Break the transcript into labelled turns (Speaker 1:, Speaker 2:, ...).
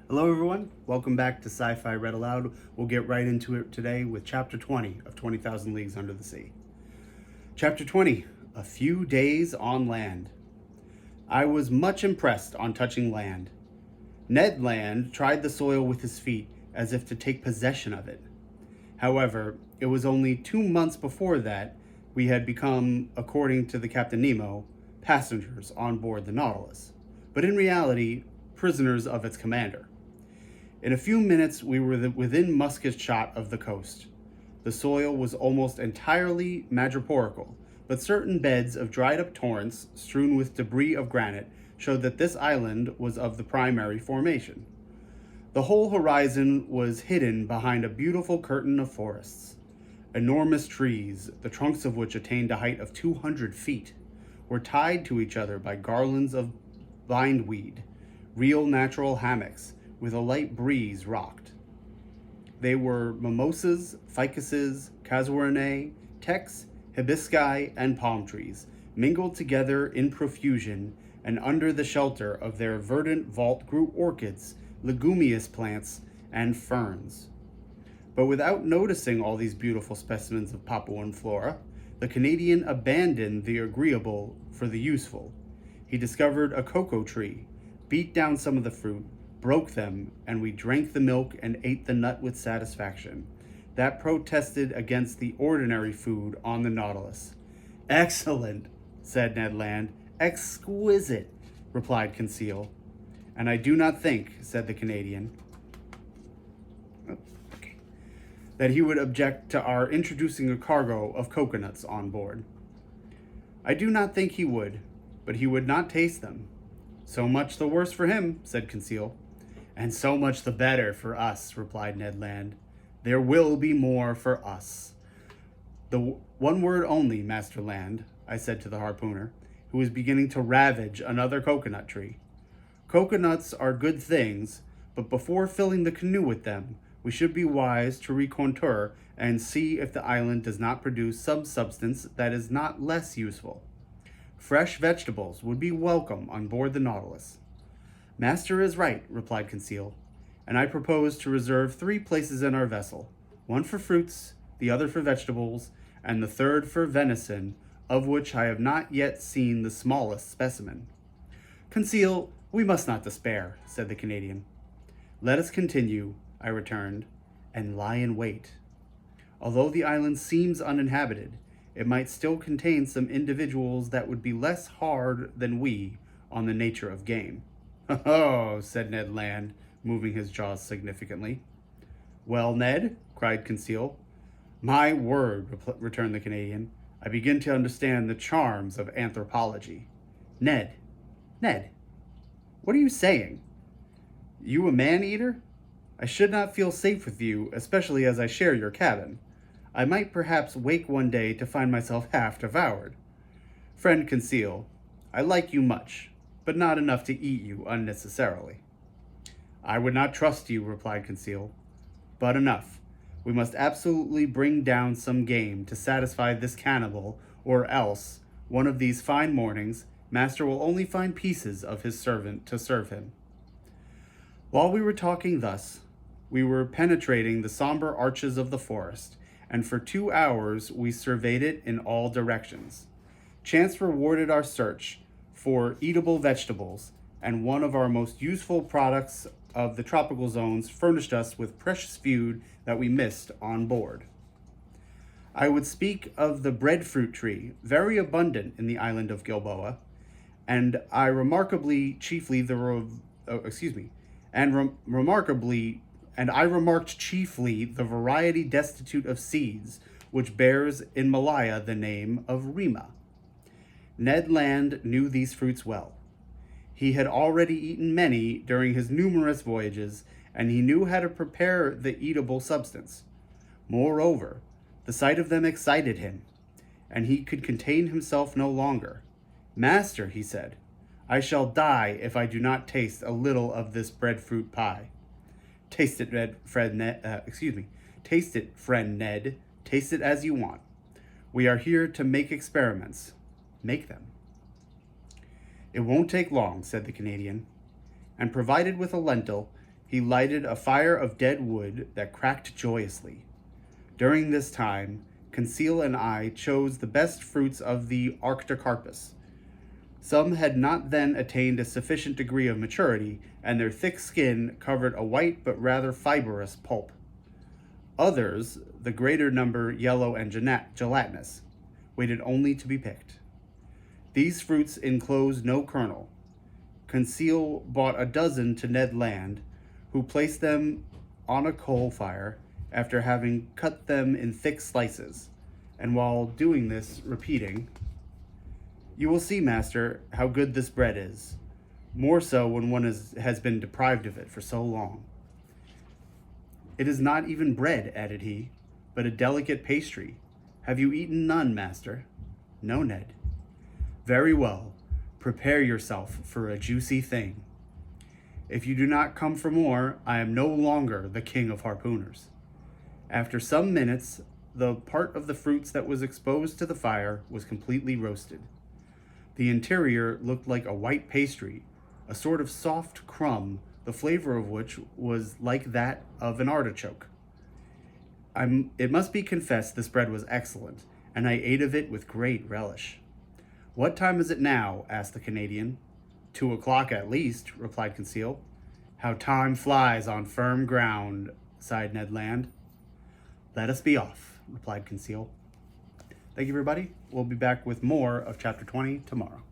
Speaker 1: Hello everyone, welcome back to Sci-Fi Read Aloud. We'll get right into it today with Chapter 20 of 20,000 Leagues Under the Sea. Chapter 20, A Few Days on Land. I was much impressed on touching land. Ned Land tried the soil with his feet as if to take possession of it. However, it was only 2 months before that we had become, according to the Captain Nemo, passengers on board the Nautilus, but in reality, prisoners of its commander. In a few minutes, we were within musket shot of the coast. The soil was almost entirely madreporical, but certain beds of dried up torrents, strewn with debris of granite, showed that this island was of the primary formation. The whole horizon was hidden behind a beautiful curtain of forests. Enormous trees, the trunks of which attained a height of 200 feet, were tied to each other by garlands of bindweed, real natural hammocks, with a light breeze rocked. They were mimosas, ficuses, casuarinae, tex, hibisci, and palm trees, mingled together in profusion, and under the shelter of their verdant vault grew orchids, leguminous plants, and ferns. But without noticing all these beautiful specimens of Papuan flora, the Canadian abandoned the agreeable for the useful. He discovered a cocoa tree, beat down some of the fruit, broke them, and we drank the milk and ate the nut with satisfaction. That protested against the ordinary food on the Nautilus. Excellent, said Ned Land. Exquisite, replied Conseil. And I do not think, said the Canadian, that he would object to our introducing a cargo of coconuts on board. I do not think he would, but he would not taste them. So much the worse for him, said Conseil. And so much the better for us, replied Ned Land. There will be more for us. The one word only, Master Land, I said to the harpooner, who was beginning to ravage another coconut tree. Coconuts are good things, but before filling the canoe with them, we should be wise to recontour and see if the island does not produce some substance that is not less useful. Fresh vegetables would be welcome on board the Nautilus. Master is right, replied Conseil, and I propose to reserve 3 places in our vessel, one for fruits, the other for vegetables, and the third for venison, of which I have not yet seen the smallest specimen. Conseil, we must not despair, said the Canadian. Let us continue, I returned, and lie in wait. Although the island seems uninhabited, it might still contain some individuals that would be less hard than we on the nature of game. Oh, said Ned Land, moving his jaws significantly. Well, Ned, cried Conseil. My word, returned the Canadian. I begin to understand the charms of anthropology. Ned, what are you saying? You a man-eater? I should not feel safe with you, especially as I share your cabin. I might perhaps wake one day to find myself half devoured. Friend Conseil, I like you much, but not enough to eat you unnecessarily. I would not trust you, replied Conseil, but enough. We must absolutely bring down some game to satisfy this cannibal, or else, one of these fine mornings, Master will only find pieces of his servant to serve him. While we were talking thus, we were penetrating the somber arches of the forest, and for 2 hours we surveyed it in all directions. Chance rewarded our search for eatable vegetables, and one of our most useful products of the tropical zones furnished us with precious food that we missed on board. I would speak of the breadfruit tree, very abundant in the island of Gilboa, and I remarked chiefly the variety destitute of seeds, which bears in Malaya the name of rima. Ned Land knew these fruits well. He had already eaten many during his numerous voyages, and he knew how to prepare the eatable substance. Moreover, the sight of them excited him, and he could contain himself no longer. Master, he said, I shall die if I do not taste a little of this breadfruit pie. Taste it, friend Ned. Taste it, friend Ned. Taste it as you want. We are here to make experiments. Make them. It won't take long, said the Canadian. And provided with a lentil, He lighted a fire of dead wood that cracked joyously. During this time, Conseil and I chose the best fruits of the Arctocarpus. Some had not then attained a sufficient degree of maturity, and their thick skin covered a white but rather fibrous pulp. Others, the greater number yellow and gelatinous, waited only to be picked. These fruits enclosed no kernel. Conseil bought a dozen to Ned Land, who placed them on a coal fire after having cut them in thick slices, and while doing this, repeating, "You will see, master, how good this bread is, more so when one has been deprived of it for so long." "It is not even bread," added he, "but a delicate pastry. Have you eaten none, master?" "No, Ned." "Very well. Prepare yourself for a juicy thing. If you do not come for more, I am no longer the king of harpooners." After some minutes, the part of the fruits that was exposed to the fire was completely roasted. The interior looked like a white pastry, a sort of soft crumb, the flavor of which was like that of an artichoke. It must be confessed this bread was excellent, and I ate of it with great relish. "What time is it now?" asked the Canadian. 2 o'clock at least," replied Conseil. "How time flies on firm ground," sighed Ned Land. "Let us be off," replied Conseil. Thank you, everybody. We'll be back with more of Chapter 20 tomorrow.